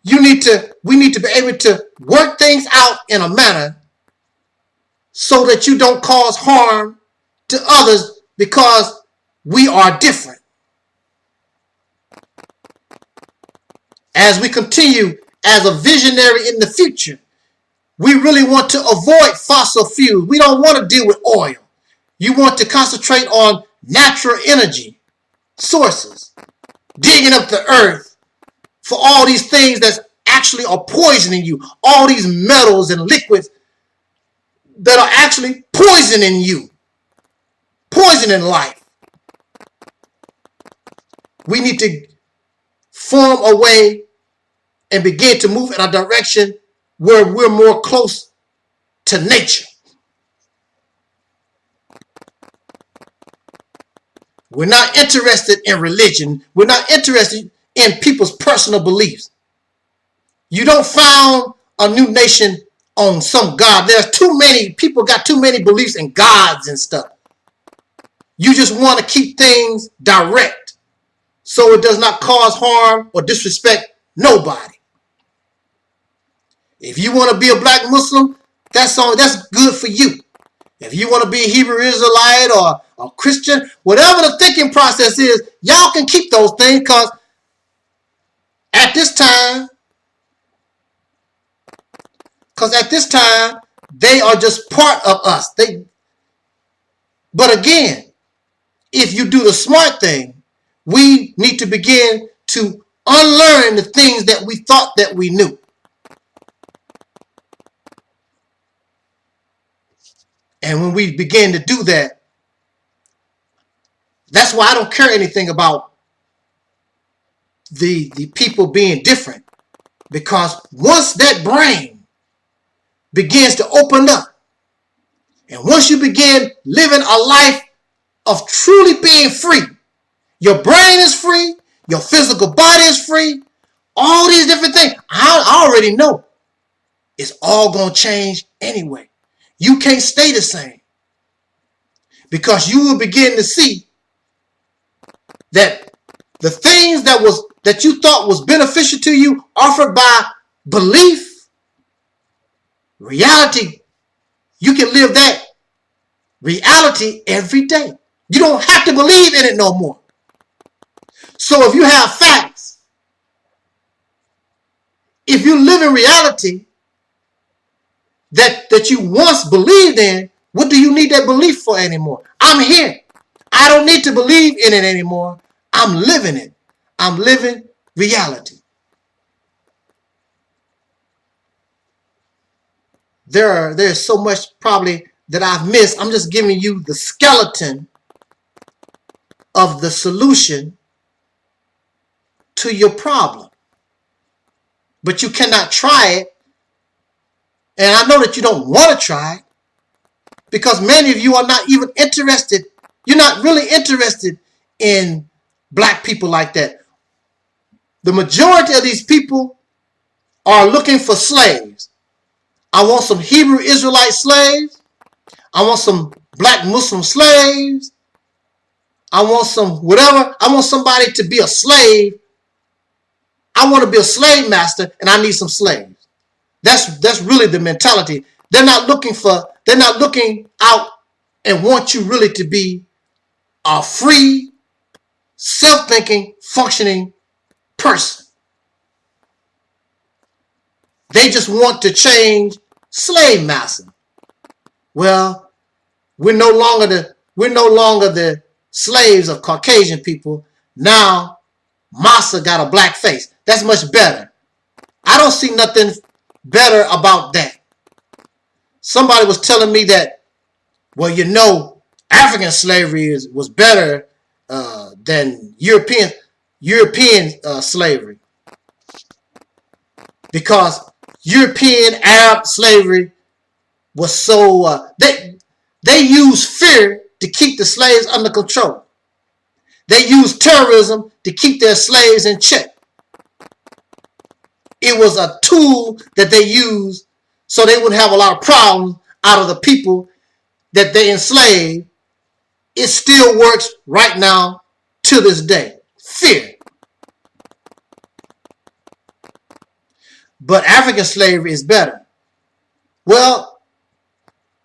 we need to be able to work things out in a manner so that you don't cause harm to others because we are different. As we continue as a visionary in the future, we really want to avoid fossil fuels. We don't want to deal with oil. You want to concentrate on natural energy sources, digging up the earth for all these things that actually are poisoning you, all these metals and liquids that are actually poisoning you, poisoning life. We need to form a way and begin to move in a direction where we're more close to nature. We're not interested in religion. We're not interested in people's personal beliefs. You don't found a new nation on some God. There's too many people got too many beliefs in gods and stuff. You just want to keep things direct so it does not cause harm or disrespect nobody. If you want to be a black Muslim, that's good for you. If you want to be a Hebrew Israelite or a Christian, whatever the thinking process is, y'all can keep those things because at this time, they are just part of us. But again, if you do the smart thing, we need to begin to unlearn the things that we thought that we knew. And when we begin to do that, that's why I don't care anything about the people being different. Because once that brain begins to open up, and once you begin living a life of truly being free, your brain is free, your physical body is free, all these different things, I already know it's all going to change anyway. You can't stay the same because you will begin to see that the things that you thought was beneficial to you offered by belief, reality, you can live that reality every day. You don't have to believe in it no more. So if you have facts, if you live in reality, that you once believed in, what do you need that belief for anymore? I'm here. I don't need to believe in it anymore. I'm living it. I'm living reality. There's so much probably that I've missed. I'm just giving you the skeleton of the solution to your problem. But you cannot try it. And I know that you don't want to try it because many of you are not even interested. You're not really interested in black people like that. The majority of these people are looking for slaves. I want some Hebrew Israelite slaves. I want some black Muslim slaves. I want some whatever. I want somebody to be a slave. I want to be a slave master and I need some slaves. That's really the mentality. They're not looking out and want you really to be a free, self-thinking, functioning person. They just want to change slave master. Well, we're no longer the slaves of Caucasian people. Now, Massa got a black face. That's much better. I don't see nothing better about that. Somebody was telling me that, well, you know, African slavery was better than European slavery because European Arab slavery was so they used fear to keep the slaves under control. They used terrorism to keep their slaves in check. It was a tool that they used so they wouldn't have a lot of problems out of the people that they enslaved. It still works right now to this day. Fear. but African slavery is better. Well,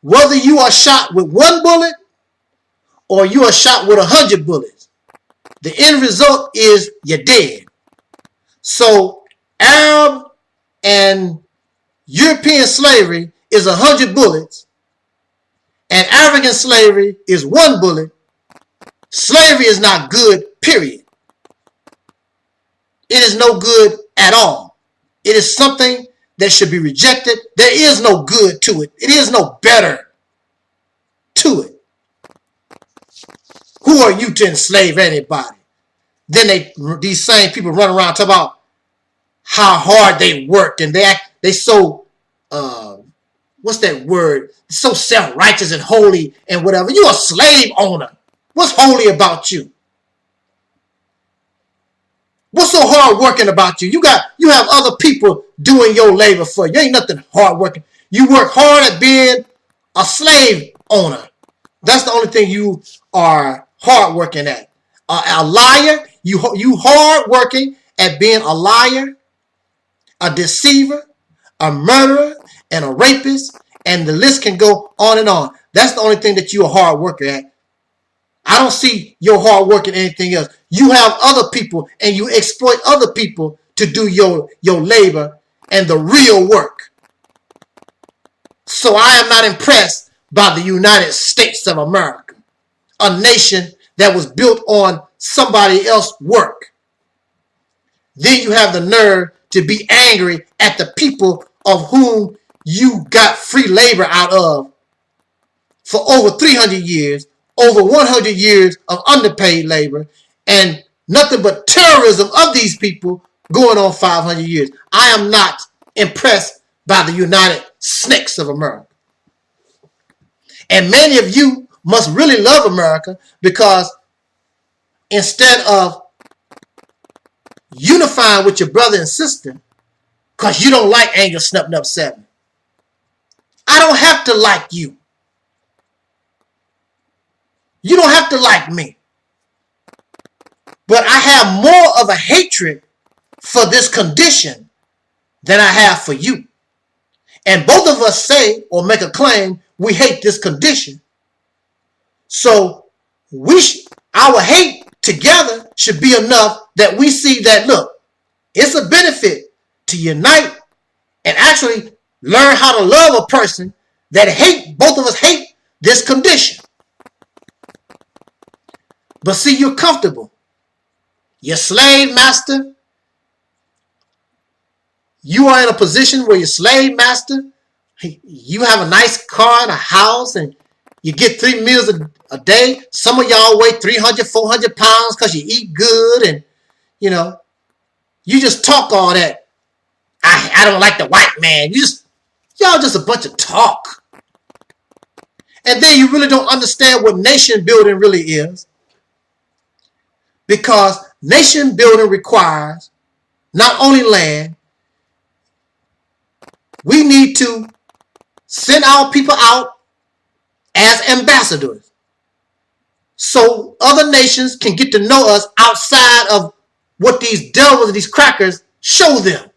whether you are shot with 1 bullet or you are shot with 100 bullets, the end result is you're dead. So Arab and European slavery is 100 bullets, and African slavery is 1 bullet. Slavery is not good, period. It is no good at all. It is something that should be rejected. There is no good to it. It is no better to it. Who are you to enslave anybody? Then these same people run around talking about how hard they work, and they so what's that word? So self-righteous and holy and whatever. You a slave owner. What's holy about you? What's so hard working about you? You have other people doing your labor for you. Ain't nothing hard working. You work hard at being a slave owner. That's the only thing you are hard working at. A liar. You hard working at being a liar, a deceiver, a murderer, and a rapist, and the list can go on and on. That's the only thing that you are hard worker at. I don't see your hard work in anything else. You have other people and you exploit other people to do your labor and the real work. So I am not impressed by the United States of America, a nation that was built on somebody else's work. Then you have the nerve to be angry at the people of whom you got free labor out of for over 300 years, over 100 years of underpaid labor, and nothing but terrorism of these people going on 500 years. I am not impressed by the United Snakes of America. And many of you must really love America, because instead of unifying with your brother and sister, because you don't like Angel Snub Nub 7, I don't have to like you. You don't have to like me. But I have more of a hatred for this condition than I have for you. And both of us say or make a claim we hate this condition. So our hate together should be enough that we see that, look, it's a benefit to unite and actually learn how to love a person that both of us hate this condition. But see, you're comfortable. Your slave master, you are in a position where your slave master, you have a nice car and a house, and you get 3 meals a day. Some of y'all weigh 300, 400 pounds because you eat good, and you just talk all that. I don't like the white man. Y'all just a bunch of talk. And then you really don't understand what nation building really is. Because nation building requires not only land, we need to send our people out as ambassadors so other nations can get to know us outside of what these devils and these crackers show them.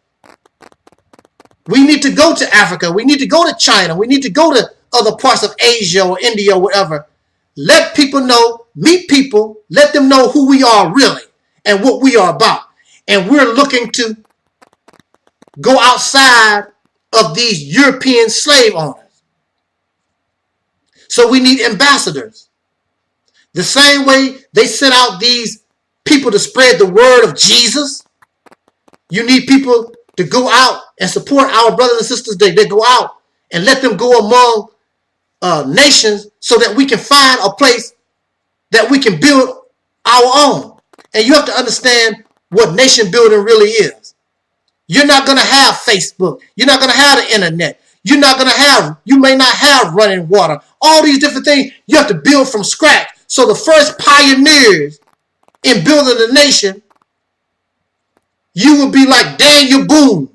We need to go to Africa. We need to go to China. We need to go to other parts of Asia or India or whatever. Let people know, meet people, let them know who we are really and what we are about. And we're looking to go outside of these European slave owners. So we need ambassadors. The same way they sent out these people to spread the word of Jesus, you need people to go out and support our brothers and sisters. They go out and let them go among nations so that we can find a place that we can build our own. And you have to understand what nation building really is. You're not going to have Facebook. You're not going to have the internet. You may not have running water. All these different things you have to build from scratch. So the first pioneers in building a nation, you will be like Daniel Boone.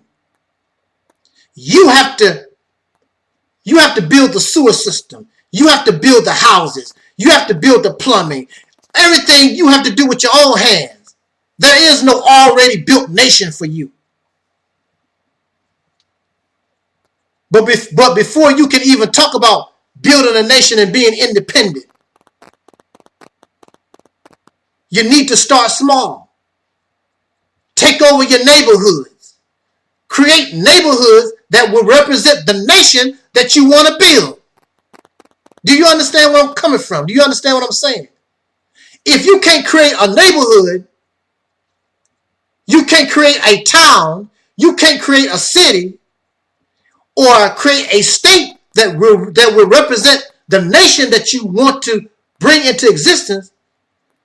You have to build the sewer system. You have to build the houses. You have to build the plumbing. Everything you have to do with your own hands. There is no already built nation for you. But before you can even talk about building a nation and being independent, you need to start small. Take over your neighborhoods. Create neighborhoods that will represent the nation that you want to build. Do you understand where I'm coming from? Do you understand what I'm saying? If you can't create a neighborhood, you can't create a town, you can't create a city, or create a state that will represent the nation that you want to bring into existence,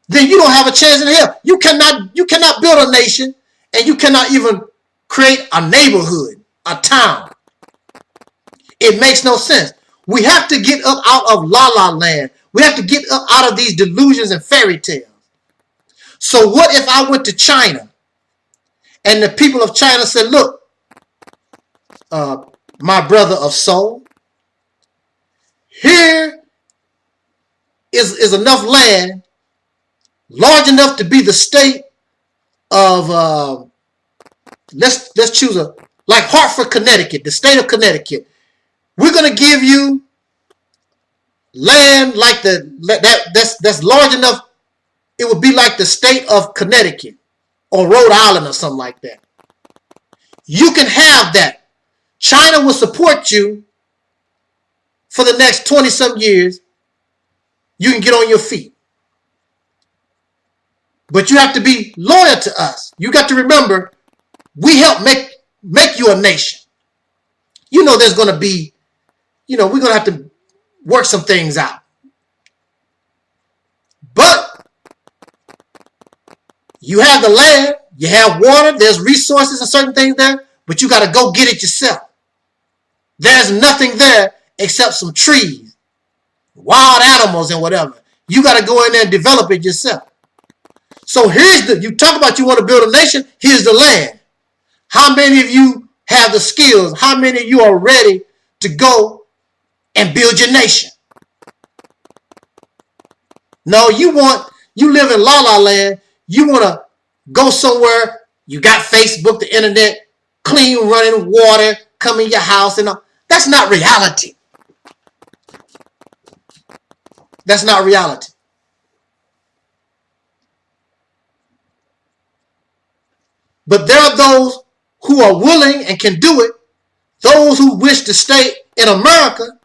then you don't have a chance in hell. You cannot build a nation, and you cannot even create a neighborhood, a town. It makes no sense. We have to get up out of la-la land. We have to get up out of these delusions and fairy tales. So what if I went to China and the people of China said, look, my brother of soul, here is enough land large enough to be the state of, let's choose like Hartford, Connecticut, the state of Connecticut. We're going to give you land like that's large enough. It would be like the state of Connecticut or Rhode Island or something like that. You can have that. China will support you for the next 20-some years. You can get on your feet. But you have to be loyal to us. You got to remember, we help make you a nation. You know there's going to be, we're going to have to work some things out. But you have the land, you have water, there's resources and certain things there, but you got to go get it yourself. There's nothing there except some trees, wild animals and whatever. You got to go in there and develop it yourself. So you talk about you want to build a nation, here's the land. How many of you have the skills? How many of you are ready to go and build your nation? No, you live in la-la land. You want to go somewhere. You got Facebook, the internet, clean running water, come in your house and all. That's not reality. That's not reality. But there are those who are willing and can do it. Those who wish to stay in America,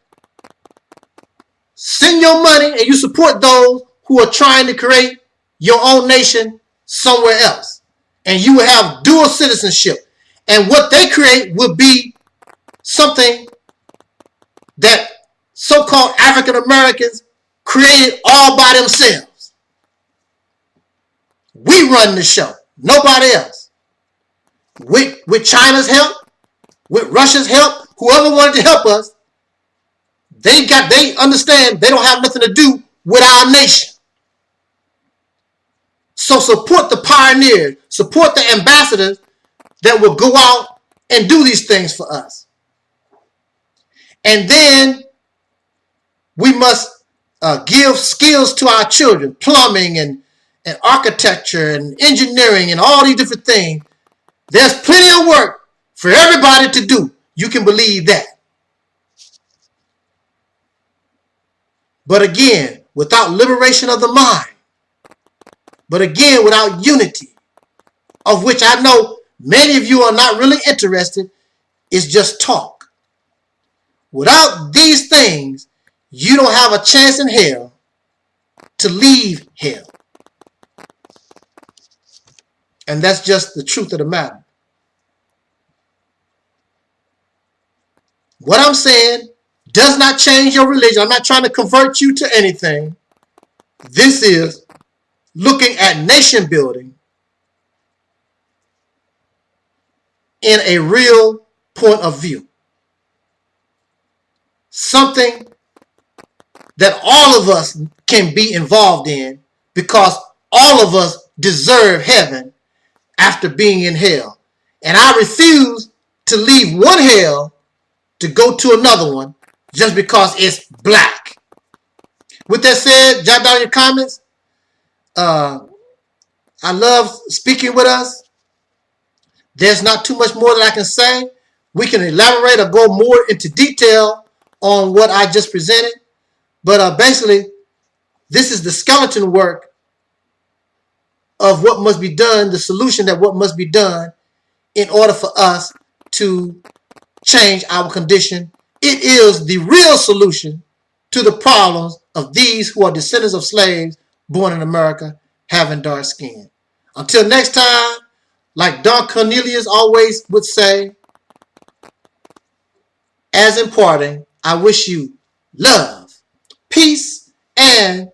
send your money and you support those who are trying to create your own nation somewhere else. And you will have dual citizenship. And what they create will be something that so-called African Americans created all by themselves. We run the show, nobody else. With China's help, with Russia's help, whoever wanted to help us, they understand they don't have nothing to do with our nation. So support the pioneers, support the ambassadors that will go out and do these things for us. And then we must give skills to our children, plumbing and architecture and engineering and all these different things. There's plenty of work for everybody to do. You can believe that. But again, without liberation of the mind, but again, without unity, of which I know many of you are not really interested, it's just talk. Without these things, you don't have a chance in hell to leave hell. And that's just the truth of the matter. What I'm saying does not change your religion. I'm not trying to convert you to anything. This is looking at nation building in a real point of view. Something that all of us can be involved in because all of us deserve heaven after being in hell. And I refuse to leave one hell to go to another one just because it's black. With that said, jot down your comments. I love speaking with us. There's not too much more that I can say. We can elaborate or go more into detail on what I just presented. But basically, this is the skeleton work of what must be done, the solution that what must be done in order for us to change our condition. It is the real solution to the problems of these who are descendants of slaves born in America having dark skin. Until next time, like Don Cornelius always would say, as in parting, I wish you love, peace, and